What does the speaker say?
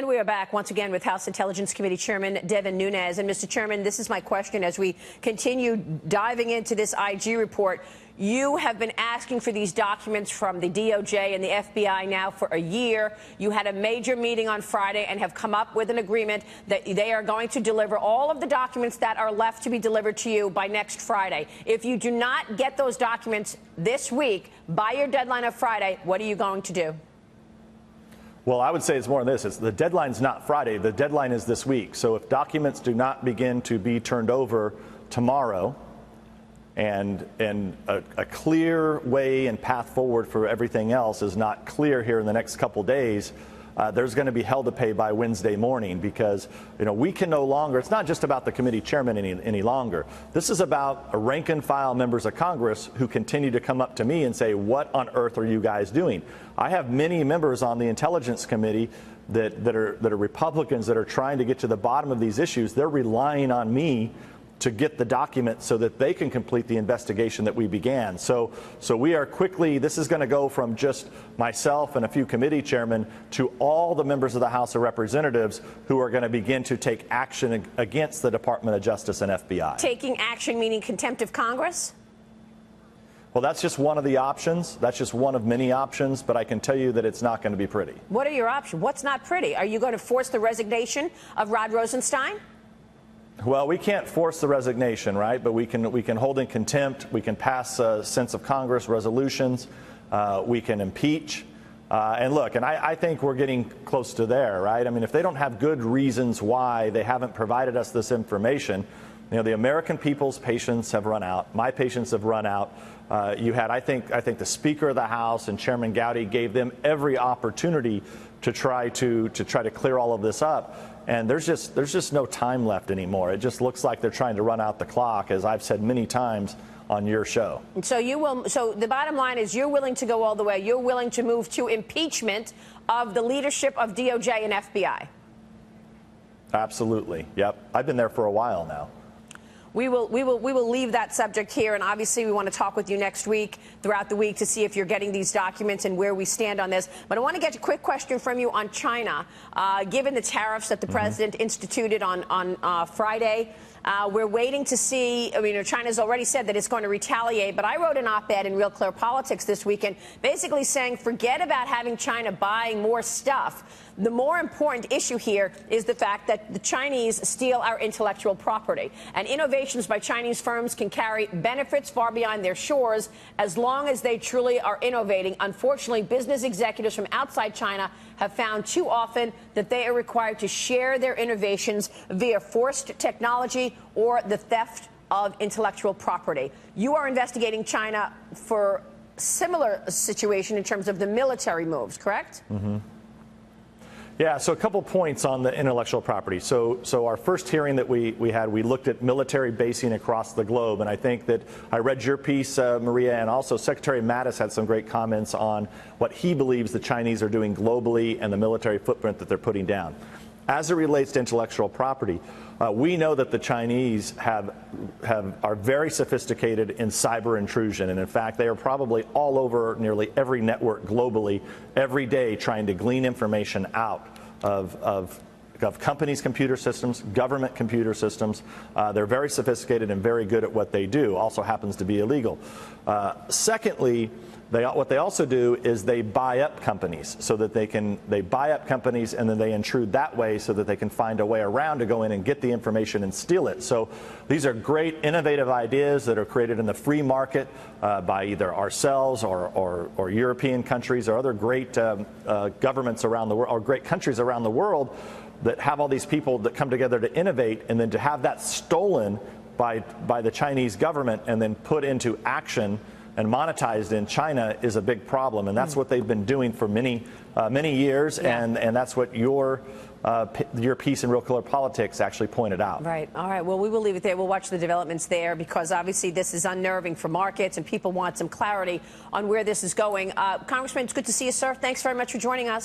And we are back once again with House Intelligence Committee Chairman Devin Nunes. And Mr. Chairman, this is my question as we continue diving into this IG report. You have been asking for these documents from the DOJ and the FBI now for a year. You had a major meeting on Friday and have come up with an agreement that they are going to deliver all of the documents that are left to be delivered to you by next Friday. If you do not get those documents this week by your deadline of Friday, what are you going to do? Well, I would say it's more than this. The deadline's not Friday. The deadline is this week. So if documents do not begin to be turned over tomorrow, and a clear way and path forward for everything else is not clear here in the next couple days, there's going to be hell to pay by Wednesday morning, because we can no longer, it's not just about the committee chairman any longer. This is about rank and file members of Congress who continue to come up to me and say, what on earth are you guys doing? I have many members on the Intelligence Committee that are Republicans that are trying to get to the bottom of these issues. They're relying on me to get the documents so that they can complete the investigation that we began. So we are quickly, this is going to go from just myself and a few committee chairmen to all the members of the House of Representatives who are going to begin to take action against the Department of Justice and FBI. Taking action meaning contempt of Congress? Well, that's just one of the options. That's just one of many options, but I can tell you that it's not going to be pretty. What are your options? What's not pretty? Are you going to force the resignation of Rod Rosenstein? Well, we can't force the resignation, right? But we can hold in contempt. We can pass sense of Congress resolutions. We can impeach. And look, and I think we're getting close to there, right? I mean, if they don't have good reasons why they haven't provided us this information, the American people's patience have run out. My patience have run out. I think the Speaker of the House and Chairman Gowdy gave them every opportunity to try to clear all of this up. And there's just no time left anymore. It just looks like they're trying to run out the clock, as I've said many times on your show. So so the bottom line is you're willing to go all the way. You're willing to move to impeachment of the leadership of DOJ and FBI. Absolutely. Yep. I've been there for a while now. We will leave that subject here, and obviously we want to talk with you next week, throughout the week, to see if you're getting these documents and where we stand on this. But I want to get a quick question from you on China. Given the tariffs that the president instituted on Friday, we're waiting to see. I mean, China's already said that it's going to retaliate, but I wrote an op-ed in Real Clear Politics this weekend basically saying forget about having China buying more stuff. The more important issue here is the fact that the Chinese steal our intellectual property, and innovations by Chinese firms can carry benefits far beyond their shores as long as they truly are innovating. Unfortunately, business executives from outside China have found too often that they are required to share their innovations via forced technology or the theft of intellectual property. You are investigating China for similar situation in terms of the military moves, correct? Mm-hmm. Yeah, so a couple points on the intellectual property. So our first hearing that we had, we looked at military basing across the globe, and I think that I read your piece, Maria, and also Secretary Mattis had some great comments on what he believes the Chinese are doing globally and the military footprint that they're putting down. As it relates to intellectual property, we know that the Chinese are very sophisticated in cyber intrusion, and in fact, they are probably all over nearly every network globally every day trying to glean information out of companies' computer systems, government computer systems. They're very sophisticated and very good at what they do. Also happens to be illegal. Secondly, what they also do is they buy up companies so that they buy up companies and then they intrude that way so that they can find a way around to go in and get the information and steal it. So these are great innovative ideas that are created in the free market by either ourselves or European countries or other great governments around the world, or great countries around the world that have all these people that come together to innovate, and then to have that stolen by the Chinese government and then put into action and monetized in China is a big problem, and that's what they've been doing for many years, yeah. and that's what your piece in Real Clear Politics actually pointed out. Right. All right. Well, we will leave it there. We'll watch the developments there, because obviously this is unnerving for markets and people want some clarity on where this is going. Congressman, it's good to see you, sir. Thanks very much for joining us.